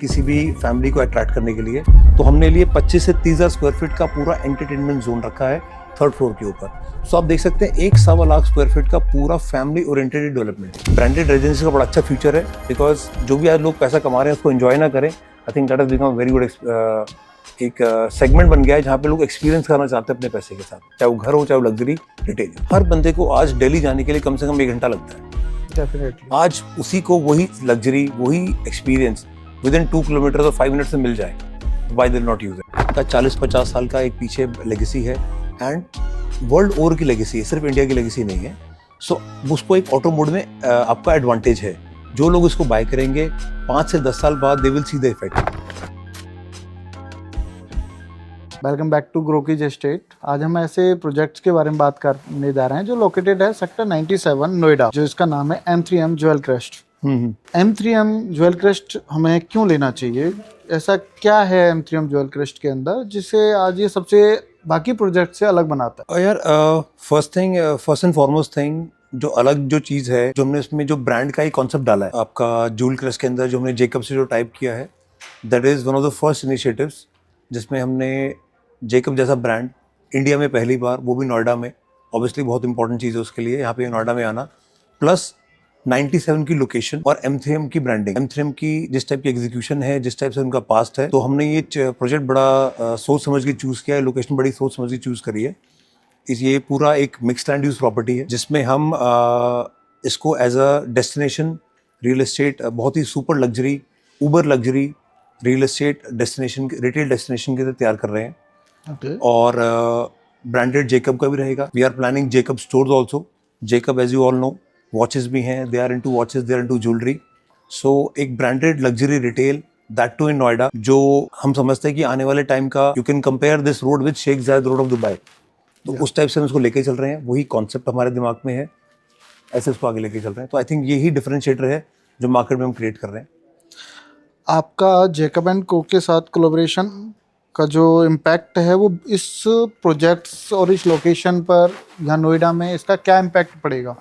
किसी भी फैमिली को अट्रैक्ट करने के लिए, तो हमने लिए 25 से 30,000 स्क्वायर फीट का पूरा एंटरटेनमेंट जोन रखा है थर्ड फ्लोर के ऊपर। सो आप देख सकते हैं 1.25 लाख स्क्वायर फीट का पूरा family oriented development. Branded residency का बड़ा अच्छा फ्यूचर है, बिकॉज जो भी आज लोग पैसा कमा रहे हैं उसको एंजॉय ना करें। I think that has become very good एक सेगमेंट बन गया है जहाँ पे लोग एक्सपीरियंस करना चाहते हैं अपने पैसे के साथ, चाहे वो घर हो चाहे वो लग्जरी रिटेल। हर बंदे को आज दिल्ली जाने के लिए कम से कम 1 घंटा लगता है। डेफिनेटली आज उसी को वही लग्जरी, वही एक्सपीरियंस विद इन 2 किलोमीटर और 5 मिनट्स में मिल जाए, why they not use it. का 40-50 साल का एक पीछे लेगेसी है एंड वर्ल्ड ओवर की लेगेसी है, सिर्फ इंडिया की लेगेसी नहीं है। सो उसको एक ऑटो मोड में आपका एडवांटेज है। जो लोग इसको बाय करेंगे 5 से 10 साल बाद they will see the effect. Welcome back to Grokies estate. आज हम ऐसे प्रोजेक्ट्स के बारे में बात करने जा रहे हैं जो लोकेटेड है सेक्टर 97 नोएडा, जो इसका नाम है M3M jewel crest. M3M jewel crest हमें क्यों लेना चाहिए? ऐसा क्या है M3M ज्वेल क्रेस्ट के अंदर जिसे आज ये सबसे बाकी प्रोजेक्ट से अलग बनाता है? यार फर्स्ट एंड फॉरमोस्ट थिंग, जो अलग जो चीज़ है, जो हमने इसमें जो ब्रांड का ही कॉन्सेप्ट डाला है आपका ज्वेल क्रेस्ट के अंदर, जो हमने जेकब से जो टाइप किया है, that is one of the first initiatives जिसमें हमने जेकब जैसा ब्रांड इंडिया में पहली बार, वो भी नोएडा में, ऑब्वियसली बहुत इंपॉर्टेंट चीज़ है उसके लिए यहाँ पे नोएडा में आना, प्लस 97 की लोकेशन और M3M की ब्रांडिंग, M3M की जिस टाइप की एग्जीक्यूशन है, जिस टाइप से उनका पास्ट है, तो हमने ये प्रोजेक्ट बड़ा सोच समझ के चूज़ किया है, लोकेशन बड़ी सोच समझ के चूज़ करी है। ये पूरा एक मिक्स्ड लैंड यूज प्रॉपर्टी है जिसमें हम इसको as a destination real estate, बहुत ही super luxury, uber luxury real estate destination, retail destination के लिए तैयार कर रहे हैं। और ब्रांडेड जेकब का भी रहेगा। We are planning Jacob stores also. Jacob as you all know watches भी हैं, they are into watches, they are into jewellery. So एक branded luxury retail, that too in Noida, जो हम समझते हैं कि आने वाले टाइम का you can compare this road with Sheikh Zayed road of Dubai. तो उस टाइप से हम उसको लेके चल रहे हैं, वही कॉन्सेप्ट हमारे दिमाग में है, ऐसे उसको आगे लेके चल रहे हैं। तो आई थिंक यही डिफरेंशिएटर है जो मार्केट में हम क्रिएट कर रहे हैं। आपका जेकब एंड को के साथ कोलैबोरेशन का जो इम्पैक्ट है वो इस प्रोजेक्ट्स और इस लोकेशन पर यहाँ नोएडा में इसका क्या इम्पैक्ट पड़ेगा?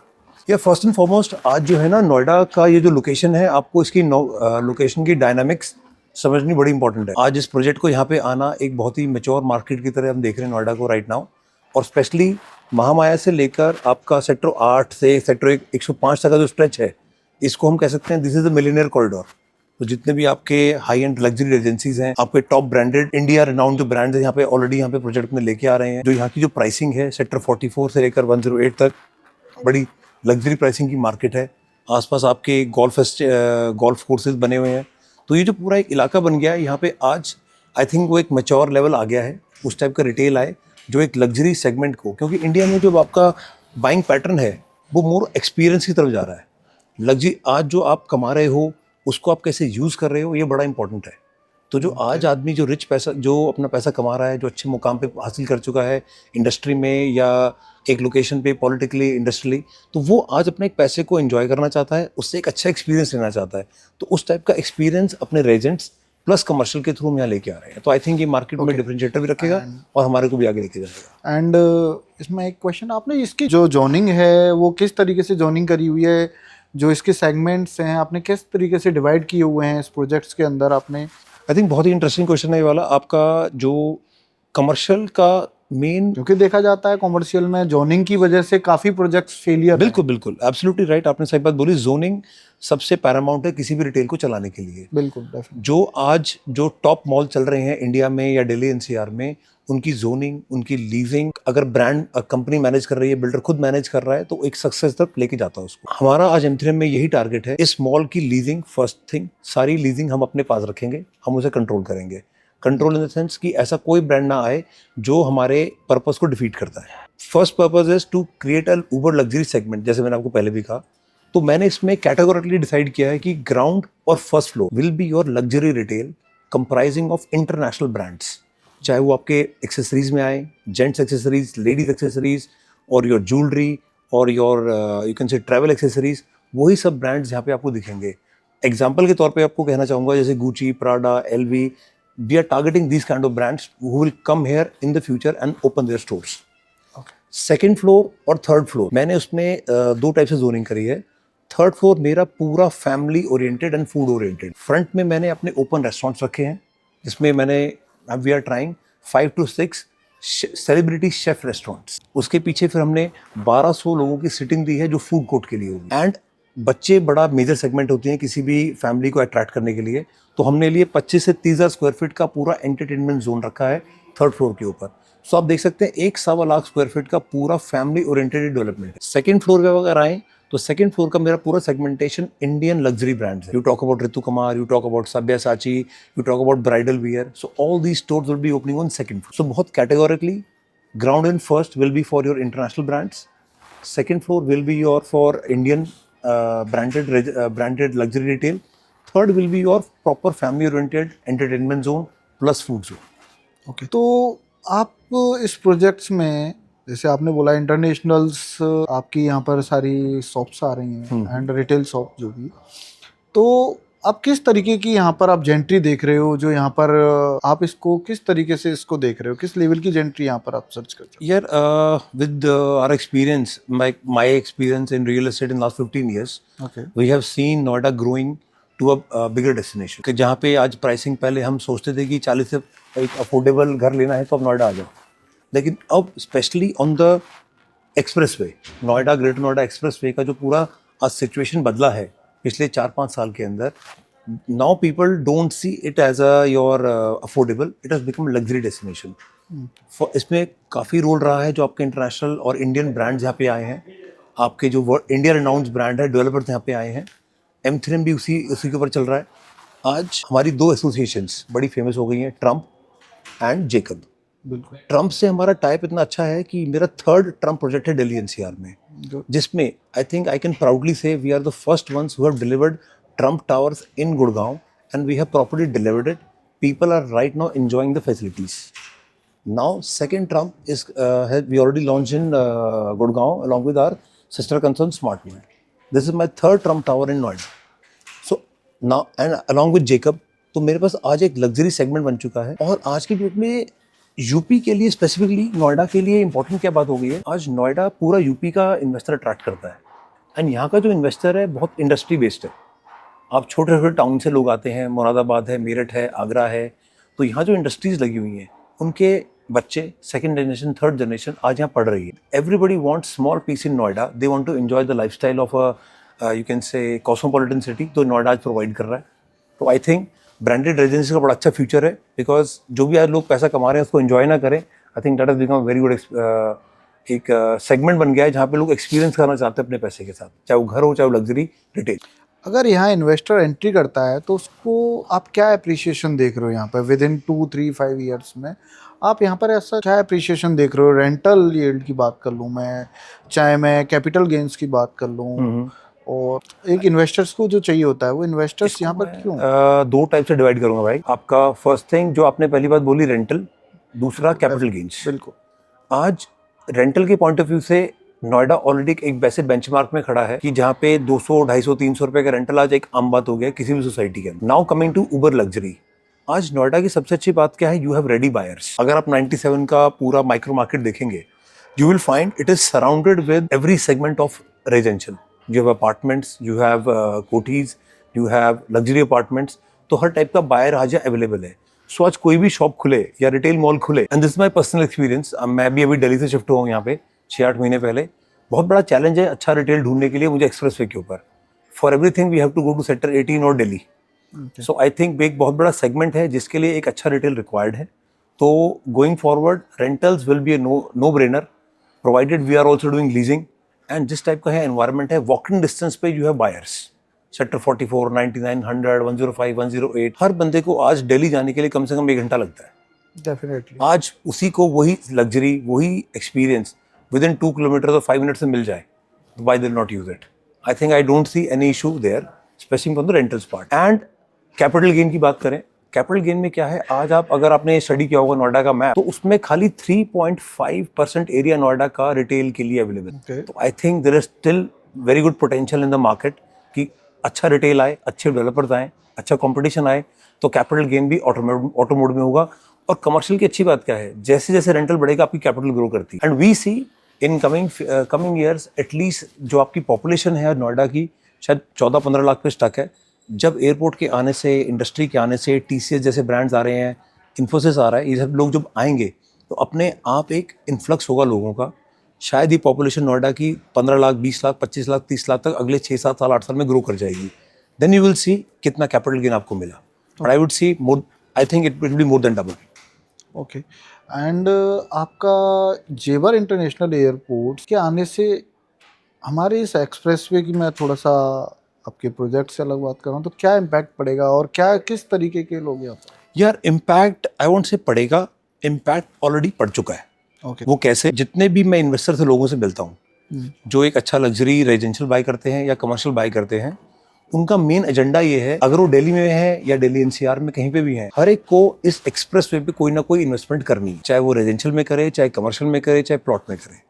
या फर्स्ट एंड फॉरमोस्ट आज जो है ना, नोएडा का ये जो लोकेशन है, आपको इसकी लोकेशन की डायनामिक्स समझनी बड़ी इंपॉर्टेंट है। आज इस प्रोजेक्ट को यहाँ पे आना एक बहुत ही मैच्योर मार्केट की तरह हम देख रहे हैं नोएडा को राइट नाउ, और स्पेशली महामाया से लेकर आपका सेक्टर 8 से सेक्टर 105 तक का जो स्ट्रेच है, इसको हम कह सकते हैं this is the millionaire corridor. तो जितने भी आपके हाई एंड लग्जरी एजेंसीज हैं, आपके टॉप ब्रांडेड इंडिया रिनाउंड जो ब्रांड्स हैं, यहाँ पे ऑलरेडी यहाँ पे प्रोजेक्ट में लेके आ रहे हैं। जो यहाँ की जो प्राइसिंग है सेक्टर 44 से लेकर 108 तक, बड़ी लग्जरी प्राइसिंग की मार्केट है। आसपास आपके गोल्फ कोर्सेज बने हुए हैं। तो ये जो पूरा एक इलाका बन गया है यहाँ पे, आज आई थिंक वो एक मैच्योर लेवल आ गया है, उस टाइप का रिटेल आए जो एक लग्जरी सेगमेंट को, क्योंकि इंडिया में जो आपका बाइंग पैटर्न है वो मोर एक्सपीरियंस की तरफ जा रहा है। लग्जरी आज जो आप कमा रहे हो उसको आप कैसे यूज़ कर रहे हो, ये बड़ा इंपॉर्टेंट है। तो जो आज आदमी जो रिच पैसा, जो अपना पैसा कमा रहा है, जो अच्छे मुकाम पे हासिल कर चुका है इंडस्ट्री में या एक लोकेशन पे पॉलिटिकली इंडस्ट्रियली, तो वो आज अपने एक पैसे को एंजॉय करना चाहता है, उससे एक अच्छा एक्सपीरियंस लेना चाहता है। तो उस टाइप का एक्सपीरियंस अपने रेजेंट्स प्लस कमर्शियल के थ्रू हम यहाँ लेके आ रहे हैं। तो आई थिंक ये मार्केट में डिफरेंशिएटर भी रखेगा और हमारे को भी आगे लेके जाएगा। एंड इसमें एक क्वेश्चन, आपने इसकी जो जोनिंग है वो किस तरीके से जोनिंग करी हुई है? जो इसके सेगमेंट्स हैं आपने किस तरीके से डिवाइड किए हुए हैं इस प्रोजेक्ट्स के अंदर आपने? आई थिंक बहुत ही इंटरेस्टिंग क्वेश्चन है ये वाला आपका। जो कमर्शियल का मेन, क्योंकि देखा जाता है कॉमर्शियल में जोनिंग की वजह से काफ़ी प्रोजेक्ट्स फेलियर। बिल्कुल एब्सोल्युटली राइट, आपने सही बात बोली। जोनिंग सबसे पैरामाउंट है किसी भी रिटेल को चलाने के लिए। बिल्कुल। जो आज जो टॉप मॉल चल रहे हैं इंडिया में या दिल्ली एनसीआर में, उनकी जोनिंग, उनकी लीजिंग, अगर ब्रांड कंपनी मैनेज कर रही है, बिल्डर खुद मैनेज कर रहा है, तो एक सक्सेस तक लेके जाता है उसको। हमारा आज M3M में यही टारगेट है, इस मॉल की लीजिंग, फर्स्ट थिंग सारी लीजिंग हम अपने पास रखेंगे, हम उसे कंट्रोल करेंगे। कंट्रोल इन द सेंस कि ऐसा कोई ब्रांड ना आए जो हमारे पर्पस को डिफीट करता है। First purpose is to create a uber luxury segment, जैसे मैंने आपको पहले भी कहा। तो मैंने इसमें कैटेगोरिकली डिसाइड किया है कि ग्राउंड और first floor will be your luxury retail comprising of international brands, चाहे वो आपके एक्सेसरीज में आए, जेंट्स एक्सेसरीज, लेडीज एक्सेसरीज, और योर ज्वेलरी, और योर यू कैन से ट्रैवल एक्सेसरीज, वही सब ब्रांड्स यहाँ पे आपको दिखेंगे। एग्जाम्पल के तौर पे आपको कहना चाहूँगा, जैसे Gucci, Prada, LV, we are targeting these kind of brands who will come here in the future and open their stores. Second floor और थर्ड फ्लोर मैंने उसमें 2 टाइप से जोनिंग करी है। थर्ड फ्लोर मेरा पूरा family oriented and food oriented. Front में मैंने अपने ओपन रेस्टोरेंट्स रखे हैं जिसमें मैंने we are trying 5 to 6 celebrity chef restaurants. उसके पीछे फिर हमने 1200 लोगों की सिटिंग दी है जो फूड कोर्ट के लिए होगी। एंड बच्चे बड़ा मेजर सेगमेंट होते हैं किसी भी फैमिली को अट्रैक्ट करने के लिए, तो हमने लिए 25 से 30,000 स्क्वायर फीट का पूरा एंटरटेनमेंट जोन रखा है थर्ड फ्लोर के ऊपर। सो आप देख सकते हैं 1.25 लाख स्क्वायर फीट का पूरा फैमिली ओरिएंटेड डेवलपमेंट है। सेकंड फ्लोर पे अगर आए तो सेकंड फ्लोर का मेरा पूरा सेगमेंटेशन इंडियन लग्जरी ब्रांड्स है। You talk about Ritu Kumar, you talk about Sabyasachi, you talk about bridal wear, so all these stores will be opening on second floor. So बहुत categorically ground and first will be for your international brands, second floor will be your for Indian branded luxury retail, third will be your proper family oriented entertainment zone plus food zone. Okay, तो आप इस projects में जैसे आपने बोला internationals, आपकी यहाँ पर सारी शॉप्स आ रही हैं एंड रिटेल शॉप जो भी, तो आप किस तरीके की यहाँ पर आप जेंट्री देख रहे हो, जो यहाँ पर आप इसको किस तरीके से इसको देख रहे हो, किस लेवल की जेंट्री यहाँ पर आप सर्च करते हो? Here, with our experience, my experience in real estate in last 15 years, okay, we have seen Noida growing to a bigger destination. कि जहाँ पे आज प्राइसिंग, पहले हम सोचते थे कि 40 से एक अफोर्डेबल घर लेना है तो अब नोएडा आ जाओ, लेकिन अब specially on the express way, Noida greater Noida express way का जो पूरा आज सिचुएशन बदला है पिछले 4-5 साल के अंदर, now people don't see it as a your affordable, it has become luxury destination. इसमें काफ़ी रोल रहा है जो आपके इंटरनेशनल और इंडियन ब्रांड्स यहाँ पे आए हैं, आपके जो इंडिया रिनाउंड ब्रांड है डेवलपर्स यहाँ पे आए हैं। M3M भी उसी के ऊपर चल रहा है। आज हमारी 2 एसोसिएशंस बड़ी फेमस हो गई हैं, ट्रम्प एंड जेकब। बिल्कुल, ट्रम्प से हमारा टाइप इतना अच्छा है कि मेरा 3rd ट्रम्प प्रोजेक्ट है दिल्ली NCR में, जिसमें I think I can proudly say we are the first ones who have delivered Trump Towers in Gurgaon and we have properly delivered it. People are right now enjoying the facilities. Now second Trump is we already launch in Gurgaon along with our sister concern Smart World. This is my 3rd Trump tower in Noida. So now and along with Jacob, तो मेरे पास आज एक luxury segment बन चुका है। और आज की डेट में यूपी के लिए स्पेसिफिकली नोएडा के लिए इंपॉर्टेंट क्या बात हो गई है, आज नोएडा पूरा यूपी का इन्वेस्टर अट्रैक्ट करता है एंड यहाँ का जो इन्वेस्टर है बहुत इंडस्ट्री बेस्ड है। आप छोटे छोटे टाउन से लोग आते हैं, मुरादाबाद है, मेरठ है, आगरा है, तो यहाँ जो इंडस्ट्रीज लगी हुई हैं उनके बच्चे सेकंड जनरेशन, थर्ड जनरेशन आज यहाँ पढ़ रही है। Everybody wants small piece in Noida, they want to enjoy the lifestyle of a you can say cosmopolitan city, तो नोएडा आज प्रोवाइड कर रहा है। तो आई थिंक ब्रांडेड रेजिडेंसी का बड़ा अच्छा फ्यूचर है, बिकॉज जो भी आज लोग पैसा कमा रहे हैं उसको एंजॉय ना करें। I think that has become very good एक सेगमेंट बन गया है जहाँ पे लोग एक्सपीरियंस करना चाहते हैं अपने पैसे के साथ, चाहे वो घर हो चाहे वो लग्जरी रिटेल। अगर यहाँ इन्वेस्टर एंट्री करता है तो उसको आप क्या अप्रिशिएशन देख रहे हो यहाँ पर विद इन 2-3-5 ईयर्स में? आप यहाँ पर ऐसा क्या अप्रिशिएशन देख रहे हो? रेंटल यील्ड की बात कर लूँ मैं, चाहे मैं कैपिटल गेन्स की बात कर लूँ, और एक इन्वेस्टर्स को जो चाहिए होता है वो इन्वेस्टर्स यहाँ पर क्यों? 2 टाइप से डिवाइड करूंगा भाई। आपका फर्स्ट थिंग जो आपने पहली बात बोली रेंटल, दूसरा कैपिटल गेन्स। बिल्कुल, आज रेंटल के पॉइंट ऑफ व्यू से नोएडा ऑलरेडी एक वैसे बेंचमार्क में खड़ा है कि जहाँ पे 200, 250, 300 रुपए का रेंटल आज एक आम बात हो गया किसी भी सोसाइटी के अंदर। Now coming to uber luxury, आज नोएडा की सबसे अच्छी बात क्या है, यू हैव रेडी बायर्स। अगर आप 97 का पूरा माइक्रो मार्केट देखेंगे, you will find it is surrounded with every segment of residential. You have apartments, you have कोठीज, यू हैव लग्जरी अपार्टमेंट्स, तो हर टाइप का बायर आज अवेलेबल है। सो आज कोई भी शॉप खुले या रिटेल मॉल खुले, and this my personal experience, मैं भी अभी दिल्ली से शिफ्ट हुआ हूँ यहाँ पे 6-8 महीने पहले। बहुत बड़ा चैलेंज है अच्छा रिटेल ढूंढने के लिए मुझे एक्सप्रेस वे के ऊपर। For everything we have to go to sector 18 और दिल्ली। सो आई थिंक एक बहुत बड़ा सेगमेंट है जिसके लिए एक अच्छा रिटेल रिक्वायर्ड है। तो going forward rentals will be a no brainer, provided we are also doing leasing. And जिस टाइप का है एनवायरमेंट है, वॉकिंग डिस्टेंस पे यू हैव बायर्स, सेक्टर 44, 99, 100, 105, 108। हर बंदे को आज दिल्ली जाने के लिए कम से कम 1 घंटा लगता है। डेफिनेटली आज उसी को वही लग्जरी, वही एक्सपीरियंस विद इन 2 किलोमीटर और 5 मिनट्स में मिल जाए, why they'll not use it? I think I don't see any issue there, especially from the rentals part. And capital gain की बात करें, कैपिटल गेन में क्या है, आज आप अगर आपने स्टडी किया होगा नोएडा का मैप, तो उसमें खाली 3.5% एरिया नोएडा का रिटेल के लिए अवेलेबल है। तो I think there is still very good potential in the market कि अच्छा रिटेल आए, अच्छे डेवलपर्स आए, अच्छा कंपटीशन आए, तो कैपिटल गेन भी ऑटो मोड में होगा। और कमर्शियल की अच्छी बात क्या है, जैसे जैसे रेंटल बढ़ेगा आपकी कैपिटल ग्रो करती है। And we see in coming years at least जो आपकी पॉपुलेशन है नोएडा की शायद 14-15 लाख पे स्टक है। जब एयरपोर्ट के आने से, इंडस्ट्री के आने से, TCS जैसे ब्रांड्स आ रहे हैं, इन्फोसिस आ रहा है, ये सब लोग जब आएंगे तो अपने आप एक इन्फ्लक्स होगा लोगों का। शायद ही पॉपुलेशन नोएडा की 15 लाख, 20 लाख, 25 लाख, 30 लाख तक अगले 6-7 साल, 8 साल में ग्रो कर जाएगी। देन यू विल सी कितना कैपिटल गेन आपको मिला। But I would see more, I think it will be more than double. Okay. And आपका जेवर इंटरनेशनल एयरपोर्ट के आने से हमारे इस एक्सप्रेसवे की मैं थोड़ा सा आपके प्रोजेक्ट से अलग बात कर रहा हूँ, तो क्या इम्पैक्ट पड़ेगा और क्या किस तरीके के लोग हैं आप? यार इम्पैक्ट आई वोंट से पड़ेगा, इम्पैक्ट ऑलरेडी पड़ चुका है। ओके। वो कैसे? जितने भी मैं इन्वेस्टर से लोगों से मिलता हूँ जो एक अच्छा लग्जरी रेजिडेंशियल बाय करते हैं या कमर्शियल बाय करते हैं, उनका मेन एजेंडा ये है, अगर वो दिल्ली में है या दिल्ली NCR में कहीं पे भी है, हर एक को इस एक्सप्रेसवे पे कोई ना कोई इन्वेस्टमेंट करनी है, चाहे वो रेजिडेंशियल में करे, चाहे कमर्शियल में करे, चाहे प्लॉट में करे।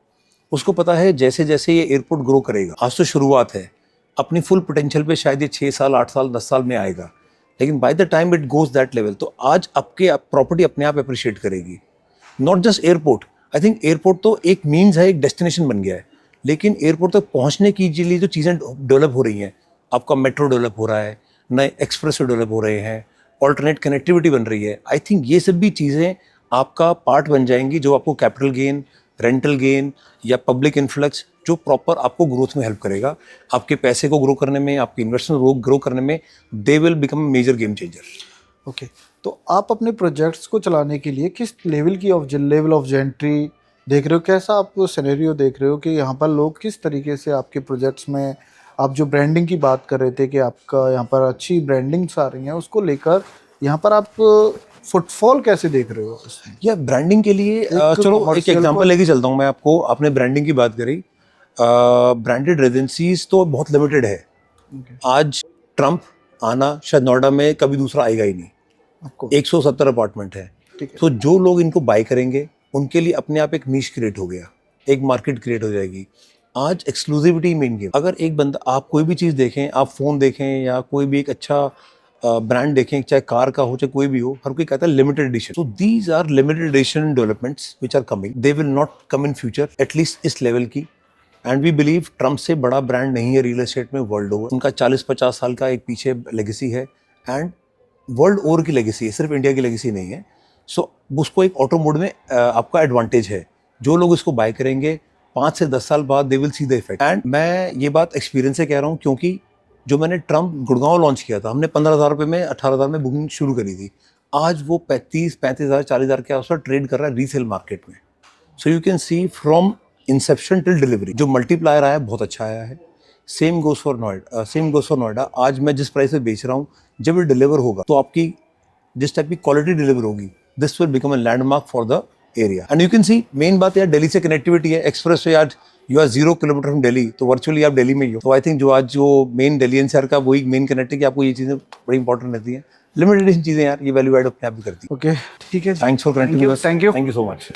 उसको पता है जैसे जैसे ये एयरपोर्ट ग्रो करेगा, आज तो शुरुआत है, अपनी फुल पोटेंशियल पे शायद ये 6 साल, 8 साल, 10 साल में आएगा, लेकिन by the time it goes that level, तो आज आपके प्रॉपर्टी अपने आप अप्रिशिएट करेगी। Not just airport, I think airport तो एक मीन्स है, एक डेस्टिनेशन बन गया है, लेकिन एयरपोर्ट तक पहुंचने के लिए जो चीज़ें डेवलप हो रही हैं, आपका मेट्रो डेवलप हो रहा है, नए एक्सप्रेस डेवलप हो रहे हैं, ऑल्टरनेट कनेक्टिविटी बन रही है, आई थिंक ये सब भी चीज़ें आपका पार्ट बन जाएंगी जो आपको कैपिटल गेन, रेंटल गेन या पब्लिक इन्फ्लक्स जो प्रॉपर आपको ग्रोथ में हेल्प करेगा, आपके पैसे को ग्रो करने में, आपके इन्वेस्टमेंट को ग्रो करने में, they will become major game changer. Okay. तो आप अपने प्रोजेक्ट्स को चलाने के लिए किस लेवल ऑफ एंट्री देख रहे हो, कैसा आप सिनेरियो देख रहे हो कि यहाँ पर लोग किस तरीके से आपके प्रोजेक्ट्स में, आप जो ब्रांडिंग की बात कर रहे थे कि आपका यहाँ पर अच्छी ब्रांडिंग्स आ रही हैं, उसको लेकर यहाँ पर आप फुटफॉल कैसे देख रहे हो? या ब्रांडिंग के लिए चलो एक commercial एग्जांपल लेके चलता हूँ मैं आपको। आपने ब्रांडिंग की बात करी, ब्रांडेड रेजिडेंसीज तो बहुत लिमिटेड है। आज ट्रम्प आना शायद नोएडा में कभी दूसरा आएगा ही नहीं, आपको 170 अपार्टमेंट है। ठीक है। तो जो लोग इनको बाय करेंगे उनके लिए अपने आप एक नीश क्रिएट हो गया, एक मार्केट क्रिएट हो जाएगी। आज एक्सक्लूसिविटी मेन गेम। अगर एक बंदा, आप कोई भी चीज़ देखें, आप फ़ोन देखें या कोई भी एक अच्छा ब्रांड देखें, चाहे कार का हो चाहे कोई भी हो, हर कोई कहता है limited edition. So these are limited edition developments which are coming, they will not come in future, at least इस लेवल की। एंड वी बिलीव ट्रम्प से बड़ा ब्रांड नहीं है रियल एस्टेट में वर्ल्ड ओवर। उनका 40-50 साल का एक पीछे लेगेसी है एंड वर्ल्ड ओवर की लेगेसी है, सिर्फ इंडिया की लेगेसी नहीं है। सो उसको एक ऑटो मोड में आपका एडवांटेज है। जो लोग इसको बाय करेंगे 5 से 10 साल बाद they will see the effect. And मैं ये बात एक्सपीरियंस से कह रहा हूँ, क्योंकि जो मैंने ट्रम्प गुड़गांव लॉन्च किया था, हमने 15,000 रुपये में, 18,000 में बुकिंग शुरू करी थी। आज वो 35,000, 40,000 के आसपास ट्रेड कर रहा है रीसेल मार्केट में। So you can C from Inception till delivery जो मल्टीप्लायर आया है बहुत अच्छा आया है। Same goes for Noida. आज मैं जिस प्राइस पे बेच रहा हूँ, जब ये डिलीवर होगा तो आपकी जिस टाइप की क्वालिटी डिलीवर होगी, this will become a landmark for the area. And you can see, main बात यार दिल्ली से कनेक्टिविटी है, एक्सप्रेस वे। आज you are 0 kilometre from Delhi, तो वर्चुअली आप दिल्ली में ही हो। तो आई थिंक जो आज जो मेन दिल्ली NCR का वही मेन कनेक्ट है कि आपको ये चीज़ें बड़ी इंपॉर्टेंट रहती हैं। लिमिटेड चीज़ें यार, ये वैल्यू एड अपने आप भी करती है। ओके, ठीक है। Thanks for connecting. Thank you. Thank you so much.